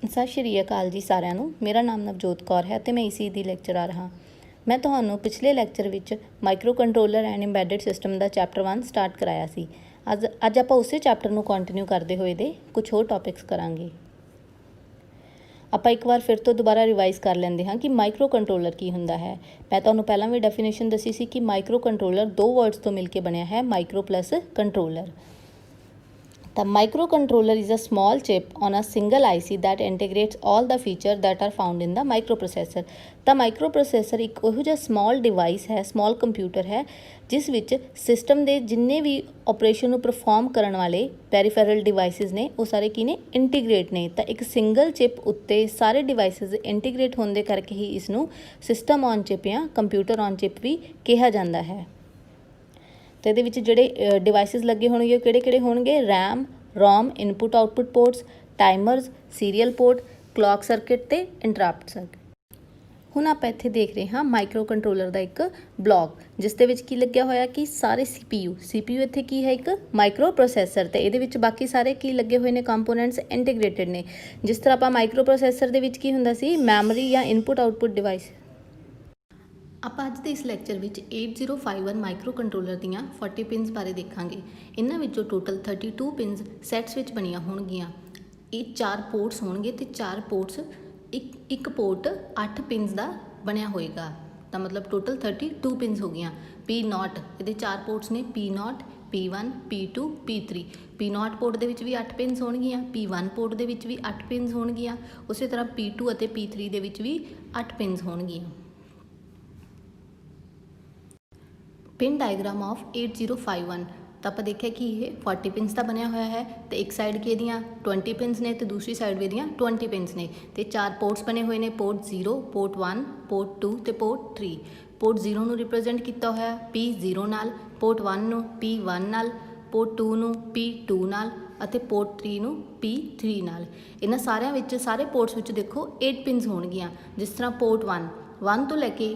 ਸਤਿ ਸ਼੍ਰੀ ਅਕਾਲ ਜੀ ਸਾਰਿਆਂ ਨੂੰ। ਮੇਰਾ ਨਾਮ ਨਵਜੋਤ ਕੌਰ ਹੈ ਤੇ ਮੈਂ ਇਸੀ ਦੀ ਲੈਕਚਰਰ ਹਾਂ। ਮੈਂ ਤੁਹਾਨੂੰ ਪਿਛਲੇ ਲੈਕਚਰ ਵਿੱਚ micro controller and embedded system the chapter 1 start ਕਰਾਇਆ ਸੀ। ਅੱਜ ਆਪਾਂ ਉਸੇ ਚੈਪਟਰ ਨੂੰ ਕੰਟੀਨਿਊ ਕਰਦੇ ਹੋਏ ਦੇ ਕੁਝ ਹੋਰ ਟੌਪਿਕਸ ਕਰਾਂਗੇ। ਆਪਾਂ ਇੱਕ ਵਾਰ ਫਿਰ ਤੋਂ ਦੁਬਾਰਾ ਰਿਵਾਈਜ਼ ਕਰ ਲੈਂਦੇ ਹਾਂ ਕਿ ਮਾਈਕਰੋ ਕੰਟਰੋਲਰ ਕੀ ਹੁੰਦਾ ਹੈ। ਮੈਂ ਤੁਹਾਨੂੰ ਪਹਿਲਾਂ ਵੀ ਡੈਫੀਨੇਸ਼ਨ ਦੱਸੀ ਸੀ ਕਿ ਮਾਈਕਰੋ ਕੰਟਰੋਲਰ ਦੋ ਵਰਡਸ ਤੋਂ ਮਿਲ ਕੇ ਬਣਿਆ ਹੈ, micro plus controller. The microcontroller is a small chip on a single IC that integrates all the features that are found in the microprocessor। ਤਾਂ ਮਾਈਕਰੋਪ੍ਰੋਸੈਸਰ ਇੱਕ ਉਹੋ ਜਿਹਾ ਸਮਾਲ ਡਿਵਾਈਸ ਹੈ, ਸਮਾਲ ਕੰਪਿਊਟਰ ਹੈ ਜਿਸ ਵਿੱਚ ਸਿਸਟਮ ਦੇ ਜਿੰਨੇ ਵੀ ਆਪਰੇਸ਼ਨ ਨੂੰ ਪਰਫਾਰਮ ਕਰਨ ਵਾਲੇ ਪੈਰੀਫੈਰਲ ਡਿਵਾਈਸਿਸ ਨੇ ਉਹ ਸਾਰੇ ਕੀ ਨੇ, ਇੰਟੀਗ੍ਰੇਟ ਨੇ। ਤਾਂ ਇੱਕ ਸਿੰਗਲ ਚਿਪ ਉੱਤੇ ਸਾਰੇ ਡਿਵਾਈਸਿਸ ਇੰਟੀਗ੍ਰੇਟ ਹੋਣ ਦੇ ਕਰਕੇ ਹੀ ਇਸ ਨੂੰ ਸਿਸਟਮ ਔਨ ਚਿਪ ਜਾਂ ਕੰਪਿਊਟਰ ਔਨ ਚਿਪ ਵੀ ਕਿਹਾ ਜਾਂਦਾ ਹੈ। ਤੇ ਇਹਦੇ ਵਿੱਚ ਜਿਹੜੇ ਡਿਵਾਈਸਿਸ ਲੱਗੇ ਹੋਣਗੇ ਉਹ ਕਿਹੜੇ ਹੋਣਗੇ? RAM, ROM, input output ports, timers, serial port, clock circuit ਤੇ ਇੰਟਰਪਟ ਸਰਕਿਟ। ਹੁਣ ਆਪਾਂ ਇੱਥੇ ਦੇਖ ਰਹੇ ਹਾਂ ਮਾਈਕਰੋ ਕੰਟਰੋਲਰ ਦਾ ਇੱਕ ਬਲੌਕ ਜਿਸ ਦੇ ਵਿੱਚ ਕੀ ਲੱਗਿਆ ਹੋਇਆ ਕਿ ਸਾਰੇ CPU ਇੱਥੇ ਕੀ ਹੈ? ਇੱਕ ਮਾਈਕਰੋ ਪ੍ਰੋਸੈਸਰ। ਤੇ ਇਹਦੇ ਵਿੱਚ ਬਾਕੀ ਸਾਰੇ ਕੀ ਲੱਗੇ ਹੋਏ ਨੇ? ਕੰਪੋਨੈਂਟਸ ਇੰਟੀਗ੍ਰੇਟਿਡ ਨੇ। ਜਿਸ ਤਰ੍ਹਾਂ ਆਪਾਂ ਮਾਈਕਰੋ ਪ੍ਰੋਸੈਸਰ ਦੇ ਵਿੱਚ ਕੀ ਹੁੰਦਾ ਸੀ? ਮੈਮਰੀ ਜਾਂ ਇਨਪੁਟ ਆਊਟਪੁੱਟ ਡਿਵਾਈਸ। ਆਪਾਂ ਅੱਜ ਦੇ ਇਸ ਲੈਕਚਰ ਵਿੱਚ 8051 ਮਾਈਕਰੋ ਕੰਟਰੋਲਰ ਦੀਆਂ 40 ਪਿੰਸ ਬਾਰੇ ਦੇਖਾਂਗੇ। ਇਹਨਾਂ ਵਿੱਚੋਂ ਟੋਟਲ 32 ਪਿੰਸ ਸੈਟਸ ਵਿੱਚ ਬਣੀਆਂ ਹੋਣਗੀਆਂ। ਇਹ 4 ਪੋਰਟਸ ਹੋਣਗੇ ਤੇ 4 ਪੋਰਟਸ ਇੱਕ ਪੋਰਟ 8 ਪਿੰਸ ਦਾ ਬਣਿਆ ਹੋਏਗਾ। ਤਾਂ ਮਤਲਬ ਟੋਟਲ 32 ਪਿੰਸ ਹੋ ਗਈਆਂ। P0 ਇਹਦੇ 4 ਪੋਰਟਸ ਨੇ, P0, P1, P2, P3। P0 port ਦੇ ਵਿੱਚ ਵੀ 8 ਪਿੰਸ ਹੋਣਗੀਆਂ, P1 ਪੋਰਟ ਦੇ ਵਿੱਚ ਵੀ 8 ਪਿੰਸ ਹੋਣਗੀਆਂ, ਉਸੇ ਤਰ੍ਹਾਂ P2 ਅਤੇ P3 ਦੇ ਵਿੱਚ ਵੀ 8 ਪਿੰਸ ਹੋਣਗੀਆਂ। ਪਿਨ ਡਾਇਗਰਾਮ ਆਫ 8051 ਤਾਂ ਆਪਾਂ ਦੇਖਿਆ ਕਿ ਇਹ 40 ਪਿੰਸ ਦਾ ਬਣਿਆ ਹੋਇਆ ਹੈ ਤੇ ਇੱਕ ਸਾਈਡ ਕੀ ਇਹਦੀਆਂ 20 ਪਿੰਸ ਨੇ ਤੇ ਦੂਸਰੀ ਸਾਈਡ ਵੀ ਇਹਦੀਆਂ 20 ਪਿੰਸ ਨੇ ਤੇ 4 ਪੋਰਟਸ ਬਣੇ ਹੋਏ ਨੇ, ਪੋਰਟ 0, ਪੋਰਟ 1, ਪੋਰਟ 2 ਤੇ ਪੋਰਟ 3। ਪੋਰਟ 0 ਨੂੰ ਰਿਪਰੈਜ਼ੈਂਟ ਕੀਤਾ ਹੋਇਆ P0 ਨਾਲ, ਪੋਰਟ 1 ਨੂੰ P1 ਨਾਲ, ਪੋਰਟ 2 ਨੂੰ P2 ਨਾਲ ਅਤੇ ਪੋਰਟ 3 ਨੂੰ P3 ਨਾਲ। ਇਹਨਾਂ ਸਾਰਿਆਂ ਵਿੱਚ ਸਾਰੇ ਪੋਰਟਸ ਵਿੱਚ ਦੇਖੋ 8 ਪਿੰਸ ਹੋਣਗੀਆਂ। ਜਿਸ ਤਰ੍ਹਾਂ ਪੋਰਟ 1 ਤੋਂ ਲੈ ਕੇ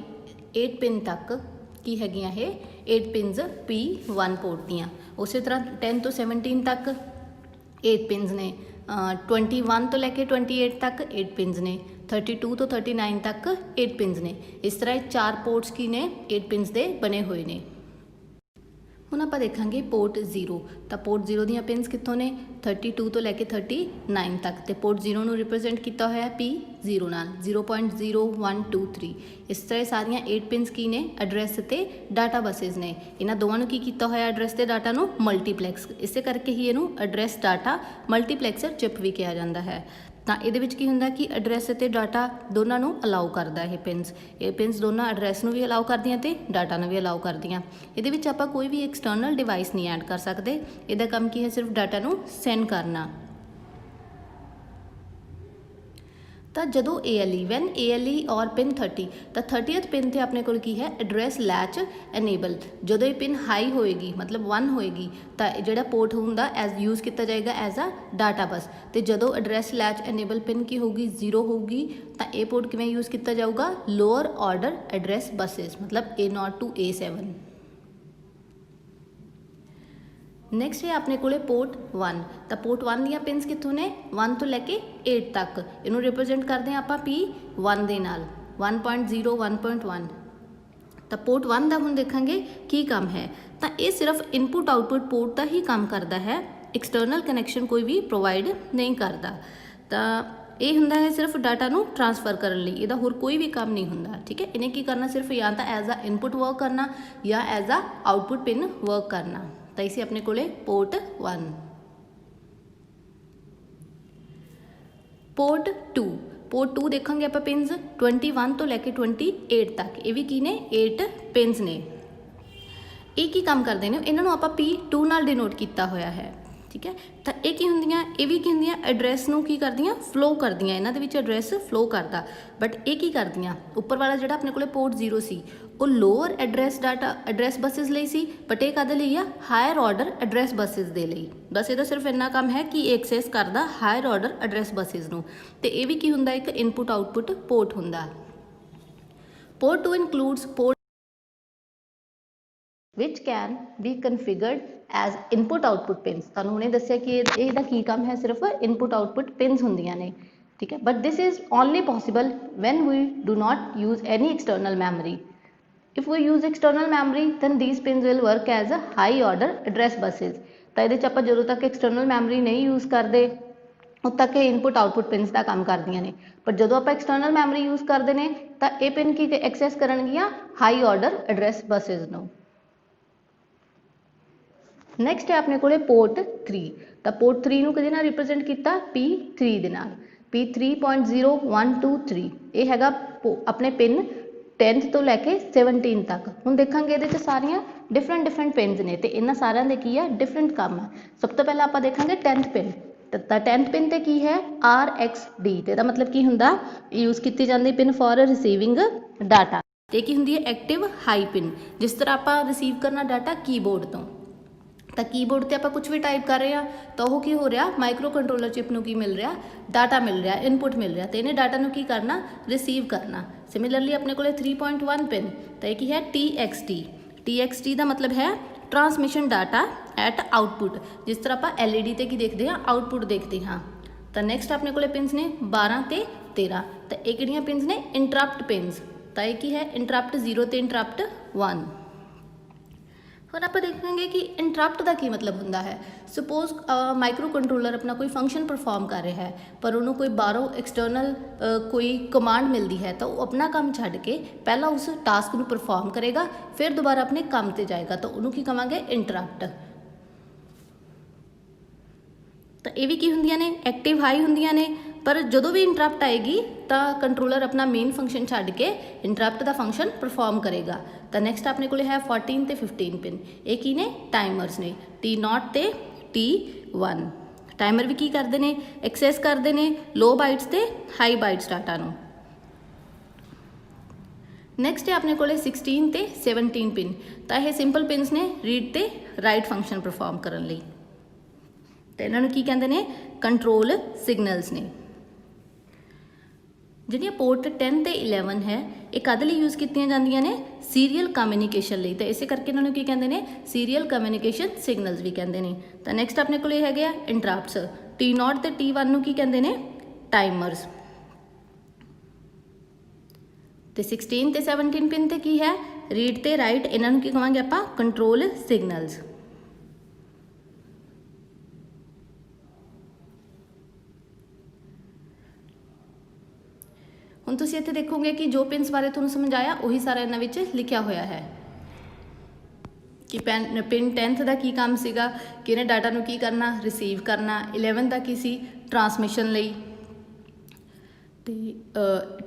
8 ਪਿੰਨ ਤੱਕ ਕੀ ਹੈਗੀਆਂ ਇਹ 8 ਪਿੰਸ P1 ਪੋਰਟ ਦੀਆਂ। ਉਸੇ ਤਰ੍ਹਾਂ 10 ਤੋਂ 17 ਤੱਕ 8 ਪਿੰਸ ਨੇ, 21 ਤੋਂ ਲੈ ਕੇ 28 ਤੱਕ 8 ਪਿੰਸ ਨੇ, 32 ਤੋਂ 39 ਤੱਕ 8 ਪਿੰਸ ਨੇ। ਇਸ ਤਰ੍ਹਾਂ ਇਹ 4 ਪੋਰਟਸ ਕੀ ਨੇ? 8 ਪਿੰਸ ਦੇ ਬਣੇ ਹੋਏ ਨੇ। ਹੁਣ ਆਪਾਂ ਦੇਖਾਂਗੇ ਪੋਰਟ 0। ਤਾਂ ਪੋਰਟ 0 ਦੀਆਂ ਪਿੰਸ ਕਿੱਥੋਂ ਨੇ? 32 ਤੋਂ ਲੈ ਕੇ 39 ਤੱਕ ਤੇ ਪੋਰਟ 0 ਨੂੰ ਰਿਪਰੈਜ਼ੈਂਟ ਕੀਤਾ ਹੋਇਆ P0 ਨਾਲ, 0.0123। ਇਸ ਤਰ੍ਹਾਂ ਸਾਰੀਆਂ 8 ਪਿੰਸ ਕੀ ਨੇ? ਐਡਰੈਸ ਅਤੇ ਡਾਟਾ ਬੱਸਿਸ ਨੇ। ਇਹਨਾਂ ਦੋਵਾਂ ਨੂੰ ਕੀ ਕੀਤਾ ਹੋਇਆ? ਐਡਰੈਸ ਤੇ ਡਾਟਾ ਨੂੰ ਮਲਟੀਪਲੈਕਸ। ਇਸੇ ਕਰਕੇ ਹੀ ਇਹਨੂੰ ਐਡਰੈਸ ਡਾਟਾ ਮਲਟੀਪਲੈਕਸਰ ਚਿਪ ਵੀ ਕਿਹਾ ਜਾਂਦਾ ਹੈ। ਤਾਂ ਇਹਦੇ ਵਿੱਚ ਕੀ ਹੁੰਦਾ ਕਿ ਐਡਰੈਸ ਅਤੇ ਡਾਟਾ ਦੋਨਾਂ ਨੂੰ ਅਲਾਉ ਕਰਦਾ ਇਹ ਪਿੰਸ ਦੋਨਾਂ ਐਡਰੈਸ ਨੂੰ ਵੀ ਅਲਾਉ ਕਰਦੀਆਂ ਤੇ ਡਾਟਾ ਨੂੰ ਵੀ ਅਲਾਉ ਕਰਦੀਆਂ। ਇਹਦੇ ਵਿੱਚ ਆਪਾਂ ਕੋਈ ਵੀ ਐਕਸਟਰਨਲ ਡਿਵਾਈਸ ਨਹੀਂ ਐਡ ਕਰ ਸਕਦੇ। ਇਹਦਾ ਕੰਮ ਕੀ ਹੈ? ਸਿਰਫ ਡਾਟਾ ਨੂੰ ਸੈਂਡ ਕਰਨਾ। ਤਾਂ ਜਦੋਂ ਵੈਨ ALE ਔਰ ਪਿਨ 30 ਤਾਂ 30th ਪਿਨ 'ਤੇ ਆਪਣੇ ਕੋਲ ਕੀ ਹੈ? Address latch enable. ਜਦੋਂ ਇਹ ਪਿਨ ਹਾਈ ਹੋਏਗੀ ਮਤਲਬ 1 ਹੋਏਗੀ ਤਾਂ ਜਿਹੜਾ ਪੋਰਟ ਹੁੰਦਾ ਯੂਜ਼ ਕੀਤਾ ਜਾਏਗਾ ਐਜ਼ ਅ ਡਾਟਾ ਬਸ। ਤੇ ਜਦੋਂ ਐਡਰੈਸ ਲੈਚ ਇਨੇਬਲ ਪਿਨ ਕੀ ਹੋਊਗੀ? 0 ਹੋਊਗੀ ਤਾਂ ਇਹ ਪੋਰਟ ਕਿਵੇਂ ਯੂਜ਼ ਕੀਤਾ ਜਾਊਗਾ? ਲੋਅਰ ਆਰਡਰ ਐਡਰੈਸ ਬੱਸਿਸ ਮਤਲਬ A0 to A7। ਨੈਕਸਟ ਹੈ ਆਪਣੇ ਕੋਲੇ ਪੋਰਟ 1। ਤਾਂ ਪੋਰਟ 1 ਦੀਆਂ ਪਿੰਸ ਕਿੱਥੋਂ ਨੇ? 1 ਤੋਂ ਲੈ ਕੇ 8 ਤੱਕ। ਇਹਨੂੰ ਰਿਪਰੈਜ਼ੈਂਟ ਕਰਦੇ ਹਾਂ ਆਪਾਂ P1 ਦੇ ਨਾਲ, 1.0, 1.1। ਤਾਂ ਪੋਰਟ 1 ਦਾ ਹੁਣ ਦੇਖਾਂਗੇ ਕੀ ਕੰਮ ਹੈ। ਤਾਂ ਇਹ ਸਿਰਫ ਇਨਪੁਟ ਆਊਟਪੁੱਟ ਪੋਰਟ ਦਾ ਹੀ ਕੰਮ ਕਰਦਾ ਹੈ, ਐਕਸਟਰਨਲ ਕਨੈਕਸ਼ਨ ਕੋਈ ਵੀ ਪ੍ਰੋਵਾਈਡ ਨਹੀਂ ਕਰਦਾ। ਤਾਂ ਇਹ ਹੁੰਦਾ ਹੈ ਸਿਰਫ ਡਾਟਾ ਨੂੰ ਟ੍ਰਾਂਸਫਰ ਕਰਨ ਲਈ, ਇਹਦਾ ਹੋਰ ਕੋਈ ਵੀ ਕੰਮ ਨਹੀਂ ਹੁੰਦਾ। ਠੀਕ ਹੈ, ਇਹਨੇ ਕੀ ਕਰਨਾ? ਸਿਰਫ ਜਾਂ ਤਾਂ ਐਜ਼ ਅ ਇਨਪੁਟ ਵਰਕ ਕਰਨਾ ਜਾਂ as a output pin work ਕਰਨਾ। ਤਾਂ ਇਸੇ ਆਪਣੇ ਕੋਲੇ ਪੋਰਟ 1। ਪੋਰਟ 2 ਦੇਖਾਂਗੇ ਆਪਾਂ ਪਿੰਸ 21 ਤੋਂ ਲੈ ਕੇ 28 ਤੱਕ। ਇਹ ਵੀ ਕੀ ਨੇ? 8 ਪਿੰਸ ਨੇ। ਇਹ ਕੀ ਕੰਮ ਕਰਦੇ ਨੇ? ਇਹਨਾਂ ਨੂੰ ਆਪਾਂ P2 ਨਾਲ ਡਿਨੋਟ ਕੀਤਾ ਹੋਇਆ ਹੈ। ਠੀਕ ਹੈ, ਤਾਂ ਇਹ ਕੀ ਹੁੰਦੀਆਂ? ਇਹ ਵੀ ਕੀ ਹੁੰਦੀਆਂ? ਐਡਰੈਸ ਨੂੰ ਕੀ ਕਰਦੀਆਂ? ਫਲੋ ਕਰਦੀਆਂ। ਇਹਨਾਂ ਦੇ ਵਿੱਚ ਐਡਰੈਸ ਫਲੋ ਕਰਦਾ। ਬਟ ਇਹ ਕੀ ਕਰਦੀਆਂ? ਉੱਪਰ ਵਾਲਾ ਜਿਹੜਾ ਆਪਣੇ ਕੋਲੇ ਪੋਰਟ 0 ਸੀ ਉਹ ਲੋਅਰ ਐਡਰੈਸ ਬੱਸਿਸ ਲਈ ਸੀ, ਬਟ ਇਹ ਕਾਹਦੇ ਲਈ ਆ? ਹਾਇਰ ਆਰਡਰ ਐਡਰੈਸ ਬੱਸਿਸ ਦੇ ਲਈ। ਬਸ ਇਹਦਾ ਸਿਰਫ ਇੰਨਾ ਕੰਮ ਹੈ ਕਿ ਐਕਸੈਸ ਕਰਦਾ ਹਾਇਰ ਆਰਡਰ ਐਡਰੈਸ ਬੱਸਿਸ ਨੂੰ। ਤੇ ਇਹ ਵੀ ਕੀ ਹੁੰਦਾ? ਇੱਕ ਇਨਪੁਟ ਆਊਟਪੁੱਟ ਪੋਰਟ ਹੁੰਦਾ। Port 2 includes port which can be configured as input output pins। ਤੁਹਾਨੂੰ ਹੁਣੇ ਦੱਸਿਆ ਕਿ ਇਹਦਾ ਕੀ ਕੰਮ ਹੈ? ਸਿਰਫ ਇਨਪੁਟ ਆਊਟਪੁੱਟ ਪਿੰਸ ਹੁੰਦੀਆਂ ਨੇ। ठीक है, but this is only possible when we do not use any external memory. If we use external memory then these pins will work as a high order address buses। ਤਾਂ ਇਹਦੇ 'ਚ ਆਪਾਂ ਜਦੋਂ ਤੱਕ एक्सटर्नल memory नहीं use करते ਉਦ तक ਇਹ इनपुट आउटपुट पिन्स का काम करदियां ने, पर ਜਦੋਂ ਆਪਾਂ एक्सटर्नल memory यूज करते हैं ਤਾਂ ਇਹ पिन की एक्सेस करनगियां हाई ऑर्डर एड्रैस बसेस ਨੂੰ। नैक्सट है अपने को पोर्ट 3। तो पोर्ट 3 ਨੂੰ ਕਿਹਦੇ ਨਾਲ ਰਿਪਰੈਜ਼ੈਂਟ ਕੀਤਾ P3 ਦੇ ਨਾਲ, P3.0123 ਇਹ ਹੈਗਾ ਆਪਣੇ ਪਿਨ 10th ਤੋਂ ਲੈ ਕੇ 17 ਤੱਕ। ਹੁਣ ਦੇਖਾਂਗੇ ਇਹਦੇ 'ਚ ਸਾਰੀਆਂ डिफरेंट पिन्स ने, तो इन्हां सारिਆਂ ਦੇ ਕੀ ਹੈ डिफरेंट ਕੰਮ ਹੈ। ਸਭ ਤੋਂ ਪਹਿਲਾਂ ਆਪਾਂ ਦੇਖਾਂਗੇ 10th पिन। ਤਾਂ 10th पिन ਤੇ ਕੀ ਹੈ RxD, ਤੇ ਇਹਦਾ ਮਤਲਬ ਕੀ ਹੁੰਦਾ ਯੂਜ਼ ਕੀਤੀ ਜਾਂਦੀ ਪਿਨ ਫॉर ਰਿਸੀਵਿੰਗ ਡਾਟਾ। ਤੇ ਕੀ ਹੁੰਦੀ ਹੈ ਐਕਟਿਵ ਹਾਈ ਪਿਨ। ਜਿਸ ਤਰ੍ਹਾਂ ਆਪਾਂ ਰਿਸੀਵ ਕਰਨਾ ਡਾਟਾ ਕੀਬੋਰਡ ਤੋਂ, ਤਾਂ ਕੀਬੋਰਡ ਤੇ ਆਪਾਂ ਕੁਝ ਵੀ ਟਾਈਪ ਕਰ ਰਹੇ ਹਾਂ ਤਾਂ ਉਹ ਕੀ ਹੋ ਰਿਹਾ ਮਾਈਕਰੋ ਕੰਟਰੋਲਰ ਚਿਪ ਨੂੰ ਕੀ ਮਿਲ ਰਿਹਾ ਡਾਟਾ ਮਿਲ ਰਿਹਾ, ਇਨਪੁਟ ਮਿਲ ਰਿਹਾ, ਤੇ ਇਹਨੇ ਡਾਟਾ ਨੂੰ ਕੀ ਕਰਨਾ ਰਿਸੀਵ ਕਰਨਾ। ਸਿਮਿਲਰਲੀ ਆਪਣੇ ਕੋਲੇ 3.1 ਪਿਨ, ਤਾਂ ਇਹ ਕੀ ਹੈ TXT ਦਾ ਮਤਲਬ ਹੈ ट्रांसमिशन डाटा एट आउटपुट। जिस तरह आप LED ते की देखते हैं आउटपुट देखते हाँ। तो नैक्सट अपने को पिन्स ने 12 ते 13, तो ये किहड़ियां पिन्स ने इंटरप्ट पिन्स। तो ये की है इंटरप्ट 0 ते इंटरप्ट 1। फिर आप देखेंगे कि इंटरप्ट का की मतलब होंदा है। सपोज माइक्रो कंट्रोलर अपना कोई फंक्शन परफॉर्म कर रहा है पर उन्होंने कोई बाहरों एक्सटर्नल कोई कमांड मिलती है, तो वो अपना काम छड्ड के पहला उस टास्क को परफॉर्म करेगा, फिर दोबारा अपने काम ते जाएगा, तो उन्होंने की कहांगे इंटरप्ट। तो ये भी की होंदियां ने एक्टिव हाई होंदियां ने, पर जदों भी इंटरप्ट आएगी तो कंट्रोलर अपना मेन फंक्शन छड्ड के इंटरप्ट का फंक्शन परफॉर्म करेगा। तो नैक्सट अपने को है 14 ते 15 पिन। ये की ने टाइमर्स ने T0 ते T1। टाइमर भी की करते हैं एक्सैस करते हैं लो बाइट्स ते हाई बाइट्स डाटा नूं। नैक्सट है अपने को 16 ते 17 पिन। तो यह सिंपल पिन्स ने रीड ते राइट फंक्शन परफॉर्म करने लई। तो इन्हां नूं की कहंदे ने कंट्रोल सिग्नल्स ने। ਜਿਹੜੀਆਂ पोर्ट 10 ਤੇ 11 है ਇਹ ਕਦ ਲਈ यूज़ ਕੀਤੀਆਂ ਜਾਂਦੀਆਂ ਨੇ सीरीयल कम्युनिकेशन ਲਈ। तो इसे करके इन्होंने की कहते हैं सीरीयल कम्युनिकेशन सिग्नल्स भी कहते हैं। तो नैक्सट अपने को है इंटरप्ट्स T0 ते T1 नूं की कहते हैं टाइमर्स। तो 16 ते 17 पिन ते की है रीड ते राइट, इन्हां नूं की कहांगे आपां कंट्रोल सिग्नल्स। ਹੁਣ ਤੁਸੀਂ ਇੱਥੇ ਦੇਖੋਗੇ ਕਿ ਜੋ ਪਿੰਸ ਬਾਰੇ ਤੁਹਾਨੂੰ ਸਮਝਾਇਆ ਉਹੀ ਸਾਰਾ ਇਹਨਾਂ ਵਿੱਚ ਲਿਖਿਆ ਹੋਇਆ ਹੈ ਕਿ ਪਿਨ 10th ਦਾ ਕੀ ਕੰਮ ਸੀਗਾ ਕਿ ਇਹਨੇ ਡਾਟਾ ਨੂੰ ਕੀ ਕਰਨਾ ਰਿਸੀਵ ਕਰਨਾ। 11 ਦਾ ਕੀ ਸੀ ਟਰਾਂਸਮਿਸ਼ਨ ਲਈ, ਤੇ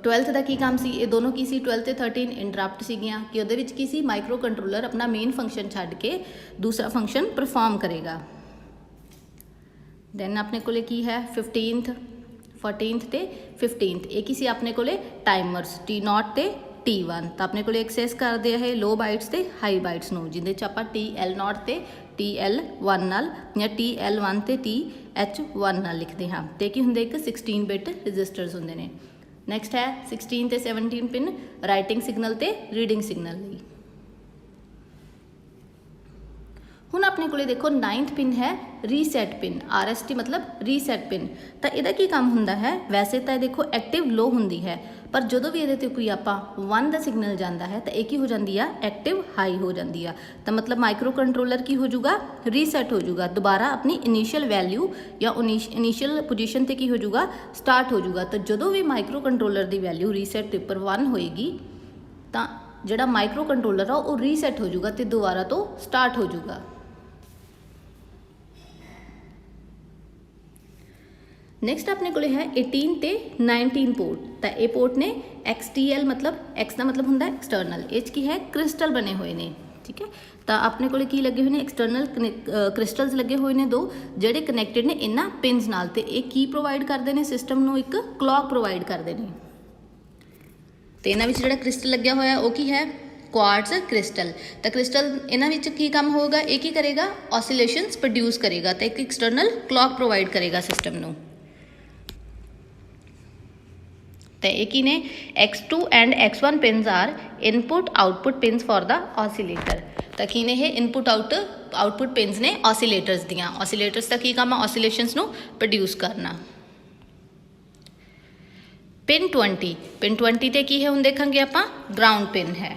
12th ਦਾ ਕੀ ਕੰਮ ਸੀ ਇਹ ਦੋਨੋਂ ਕੀ ਸੀ 12 ਤੇ 13 ਇੰਟਰਪਟ ਸੀਗੀਆਂ ਕਿ ਉਹਦੇ ਵਿੱਚ ਕੀ ਸੀ ਮਾਈਕਰੋ ਕੰਟਰੋਲਰ ਆਪਣਾ ਮੇਨ ਫੰਕਸ਼ਨ ਛੱਡ ਕੇ ਦੂਸਰਾ ਫੰਕਸ਼ਨ ਪਰਫਾਰਮ ਕਰੇਗਾ। ਦੈਨ ਆਪਣੇ ਕੋਲੇ ਕੀ ਹੈ 15th 14th ਤੇ 15th ਇਹ ਕੀ ਸੀ ਆਪਣੇ ਕੋਲੇ ਟਾਈਮਰਸ T0 ਤੇ T1। ਤਾਂ ਆਪਣੇ ਕੋਲੇ ਐਕਸੈਸ ਕਰਦੇ ਆ ਲੋ ਬਾਈਟਸ ਤੇ ਹਾਈ ਬਾਈਟਸ ਨੂੰ, ਜਿਹਦੇ 'ਚ ਆਪਾਂ TL0 ਤੇ TL1 ਨਾਲ ਜਾਂ TL1 ਤੇ TH1 ਨਾਲ ਲਿਖਦੇ ਹਾਂ। ਤੇ ਕੀ ਹੁੰਦੇ ਇੱਕ 16 ਬਿਟ ਰਜਿਸਟਰਸ ਹੁੰਦੇ ਨੇ। ਨੈਕਸਟ ਹੈ 16 ਤੇ 17 ਪਿਨ ਰਾਈਟਿੰਗ ਸਿਗਨਲ ਤੇ ਰੀਡਿੰਗ ਸਿਗਨਲ ਲਈ। ਹੁਣ ਆਪਣੇ ਕੋਲੇ ਦੇਖੋ 9th ਪਿਨ ਹੈ ਰੀਸੈਟ ਪਿਨ। RST मतलब ਰੀਸੈਟ ਪਿਨ। ਤਾਂ ਇਹਦਾ ਕੀ ਕੰਮ ਹੁੰਦਾ ਹੈ ਵੈਸੇ ਤਾਂ ਇਹ ਦੇਖੋ ਐਕਟਿਵ ਲੋ ਹੁੰਦੀ ਹੈ, ਪਰ ਜਦੋਂ ਵੀ ਇਹਦੇ ਤੇ ਕੋਈ ਆਪਾਂ 1 ਦਾ ਸਿਗਨਲ ਜਾਂਦਾ ਹੈ ਤਾਂ ਇਹ ਕੀ ਹੋ ਜਾਂਦੀ ਆ ਐਕਟਿਵ ਹਾਈ ਹੋ ਜਾਂਦੀ ਆ। ਤਾਂ ਮਤਲਬ ਮਾਈਕਰੋ ਕੰਟਰੋਲਰ ਕੀ ਹੋ ਜਾਊਗਾ ਰੀਸੈਟ ਹੋ ਜਾਊਗਾ, ਦੁਬਾਰਾ ਆਪਣੀ ਇਨੀਸ਼ੀਅਲ ਵੈਲਿਊ ਜਾਂ ਇਨੀਸ਼ੀਅਲ ਪੋਜੀਸ਼ਨ ਤੇ ਕੀ ਹੋ ਜਾਊਗਾ ਸਟਾਰਟ ਹੋ ਜਾਊਗਾ। ਤਾਂ ਜਦੋਂ ਵੀ ਮਾਈਕਰੋ ਕੰਟਰੋਲਰ ਦੀ ਵੈਲਿਊ ਰੀਸੈਟ ਦੇ ਉੱਪਰ 1 ਹੋਏਗੀ ਤਾਂ ਜਿਹੜਾ ਮਾਈਕਰੋ ਕੰਟਰੋਲਰ ਆ ਉਹ ਰੀਸੈਟ ਹੋ ਜਾਊਗਾ ਤੇ ਦੁਬਾਰਾ ਤੋਂ ਸਟਾਰਟ ਹੋ ਜਾਊਗਾ। नैक्सट अपने को है 18 ते 19 पोर्ट। तो ये पोर्ट ने XTL मतलब X का मतलब होंगे एक्सटर्नल, एच की है क्रिस्टल बने हुए ने। ठीक है, तो अपने को की लगे हुए हैं एक्सटर्नल क्रिस्टल्स लगे हुए हैं दो जोड़े कनैक्टेड ने इन्होंने पिन्स नाल। ते ये की प्रोवाइड करते हैं सिस्टम में एक क्लॉक प्रोवाइड करते हैं। तो इन्होंने जो क्रिस्टल लग्या होया वो की है क्वार्ट्ज क्रिस्टल। तो क्रिस्टल इन्होंने की काम होगा ये की करेगा ऑसिलेशंस प्रोड्यूस करेगा, तो एक एक्सटर्नल क्लॉक प्रोवाइड करेगा सिस्टम में। तो एक ही ने X2 and X1 pins are input output pins for the oscillator. तो की ने इनपुट आउटपुट पिन्स ने ऑसिलेटर्स दियाँ। ऑसिलेटर्स का की काम है ऑसिलेशंस नू प्रोड्यूस करना। पिन 20 ਤੇ ਕੀ ਹੈ ਹੁਣ ਦੇਖਾਂਗੇ ਆਪਾਂ ਗਰਾਊਂਡ ਪਿਨ ਹੈ।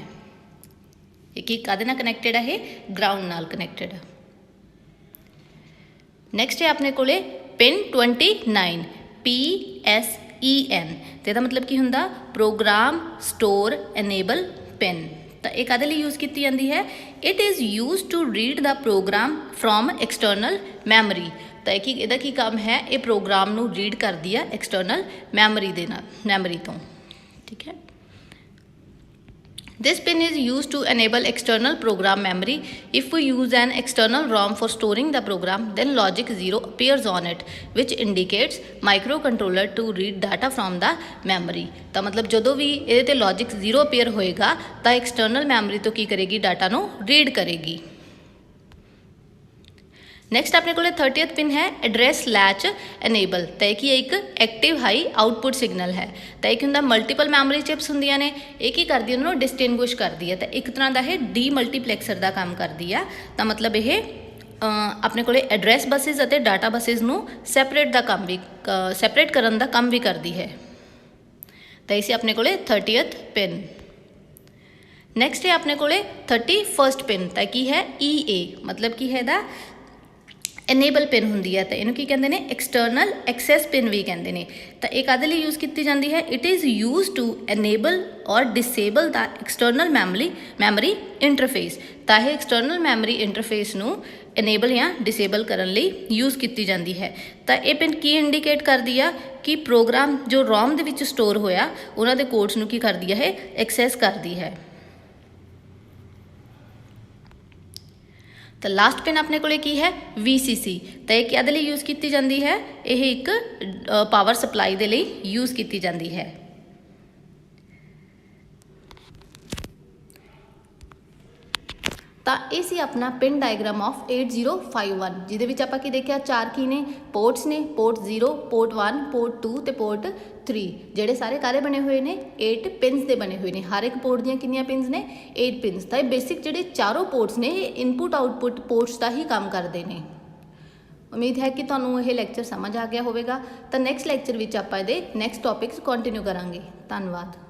ਇਹ ਕੀ ਕਾਹਦੇ ਨਾਲ ਕਨੈਕਟਡ ਹੈ? ਇਹ ਗਰਾਊਂਡ ਨਾਲ ਕਨੈਕਟਡ ਹੈ। ਨੈਕਸਟ ਹੈ ਆਪਣੇ ਕੋਲੇ ਪਿਨ 29 PSEN ਤੇ ਇਹਦਾ ਮਤਲਬ ਕੀ ਹੁੰਦਾ? Program store enable pin. ਤਾਂ ਇਹ ਕਾਹਦੇ ਲਈ ਯੂਜ਼ ਕੀਤੀ ਜਾਂਦੀ ਹੈ? It is use to read the program from external memory. ਤਾਂ ਇਹ ਕੀ ਇਹਦਾ ਕੀ ਕੰਮ ਹੈ? ਇਹ ਪ੍ਰੋਗਰਾਮ ਨੂੰ ਰੀਡ ਕਰਦੀ ਆ ਐਕਸਟਰਨਲ ਮੈਮਰੀ ਦੇ ਨਾਲ, ਮੈਮਰੀ ਤੋਂ। ਠੀਕ ਹੈ। This pin is used to enable external program memory. If we use an external ROM for storing the program, then logic 0 appears on it, which indicates microcontroller to read data from the memory. ਤਾਂ ਮਤਲਬ ਜਦੋਂ ਵੀ ਇਹਦੇ ਤੇ logic 0 appear ਹੋਏਗਾ ਤਾਂ external memory ਤੋਂ ਕੀ ਕਰੇਗੀ? Data ਨੂੰ ਰੀਡ ਕਰੇਗੀ। ਨੈਕਸਟ ਆਪਣੇ ਕੋਲੇ 30th ਪਿਨ ਹੈ ਐਡਰੈਸ ਲੈਚ ਇਨੇਬਲ। ਤਾਂ ਇਹ ਕੀ ਹੈ? ਇੱਕ ਐਕਟਿਵ ਹਾਈ ਆਊਟਪੁੱਟ ਸਿਗਨਲ ਹੈ। ਤਾਂ ਇੱਕ ਹੁੰਦਾ ਮਲਟੀਪਲ ਮੈਮਰੀ ਚਿਪਸ ਹੁੰਦੀਆਂ ਨੇ, ਇਹ ਕੀ ਕਰਦੀ ਉਹਨਾਂ ਨੂੰ ਡਿਸਟਿੰਗੁਇਸ਼ ਕਰਦੀ ਹੈ। ਤਾਂ ਇੱਕ ਤਰ੍ਹਾਂ ਦਾ ਇਹ ਡੀਮਲਟੀਪਲੈਕਸਰ ਦਾ ਕੰਮ ਕਰਦੀ ਆ। ਤਾਂ ਮਤਲਬ ਇਹ ਆਪਣੇ ਕੋਲੇ ਐਡਰੈਸ ਬੱਸਿਸ ਅਤੇ ਡਾਟਾ ਬੱਸਿਸ ਨੂੰ ਸੈਪਰੇਟ ਕਰਨ ਦਾ ਕੰਮ ਵੀ ਕਰਦੀ ਹੈ। ਤਾਂ ਇਹ ਸੀ ਆਪਣੇ ਕੋਲੇ 30th ਪਿਨ। ਨੈਕਸਟ ਹੈ ਆਪਣੇ ਕੋਲੇ 31st ਪਿਨ। ਤਾਂ ਕੀ ਹੈ? EA ਮਤਲਬ ਕੀ ਹੈ ਇਹਦਾ? ਇਨੇਬਲ ਪਿਨ ਹੁੰਦੀ ਹੈ। ਤਾਂ ਇਹਨੂੰ ਕੀ ਕਹਿੰਦੇ ਨੇ? ਐਕਸਟਰਨਲ ਐਕਸੈਸ ਪਿਨ ਵੀ ਕਹਿੰਦੇ ਨੇ। ਤਾਂ ਇਹ ਕਾਹਦੇ ਲਈ ਯੂਜ਼ ਕੀਤੀ ਜਾਂਦੀ ਹੈ? It is use to enable or disable the external memory interface. ਤਾਂ ਇਹ ਐਕਸਟਰਨਲ ਮੈਮਰੀ ਇੰਟਰਫੇਸ ਨੂੰ ਇਨੇਬਲ ਜਾਂ ਡਿਸੇਬਲ ਕਰਨ ਲਈ ਯੂਜ਼ ਕੀਤੀ ਜਾਂਦੀ ਹੈ। ਤਾਂ ਇਹ ਪਿਨ ਕੀ ਇੰਡੀਕੇਟ ਕਰਦੀ ਆ? ਕਿ ਪ੍ਰੋਗਰਾਮ ਜੋ ਰੋਮ ਦੇ ਵਿੱਚ ਸਟੋਰ ਹੋਇਆ ਉਹਨਾਂ ਦੇ ਕੋਡਸ ਨੂੰ ਕੀ ਕਰਦੀ ਹੈ? ਇਹ ਐਕਸੈਸ ਕਰਦੀ ਹੈ। ਤਾਂ ਲਾਸਟ ਪਿਨ ਆਪਣੇ ਕੋਲੇ ਕੀ ਹੈ? VCC। ਤਾਂ ਇਹ ਕਿਹਦੇ ਲਈ ਯੂਜ਼ ਕੀਤੀ ਜਾਂਦੀ ਹੈ? ਇਹ ਇੱਕ ਪਾਵਰ ਸਪਲਾਈ ਦੇ ਲਈ ਯੂਜ਼ ਕੀਤੀ ਜਾਂਦੀ ਹੈ। ਤਾਂ ਇਹ ਸੀ ਆਪਣਾ ਪਿਨ ਡਾਇਗਰਾਮ ਆਫ 8051 ਜਿਹਦੇ ਵਿੱਚ ਆਪਾਂ ਕੀ ਦੇਖਿਆ? 4 ਕੀ ਨੇ? ਪੋਰਟਸ ਨੇ, ਪੋਰਟ 0, ਪੋਰਟ 1, ਪੋਰਟ 2 ਤੇ ਪੋਰਟ 3 ਜਿਹੜੇ ਸਾਰੇ ਕਾਰੇ ਬਣੇ ਹੋਏ ਨੇ? 8 ਪਿਨਸ ਦੇ ਬਣੇ ਹੋਏ ਨੇ। ਹਰ ਇੱਕ ਪੋਰਟ ਦੀਆਂ ਕਿੰਨੀਆਂ ਪਿਨਸ ਨੇ? 8 ਪਿਨਸ। ਤਾਂ ਇਹ ਬੇਸਿਕ ਜਿਹੜੇ ਚਾਰੋਂ ਪੋਰਟਸ ਨੇ ਇਹ ਇਨਪੁਟ ਆਊਟਪੁੱਟ ਪੋਰਟਸ ਦਾ ਹੀ ਕੰਮ ਕਰਦੇ ਨੇ। ਉਮੀਦ ਹੈ ਕਿ ਤੁਹਾਨੂੰ ਇਹ ਲੈਕਚਰ ਸਮਝ ਆ ਗਿਆ ਹੋਵੇਗਾ। ਤਾਂ ਨੈਕਸਟ ਲੈਕਚਰ ਵਿੱਚ ਆਪਾਂ ਇਹਦੇ ਨੈਕਸਟ ਟੌਪਿਕਸ ਕੰਟੀਨਿਊ ਕਰਾਂਗੇ। ਧੰਨਵਾਦ।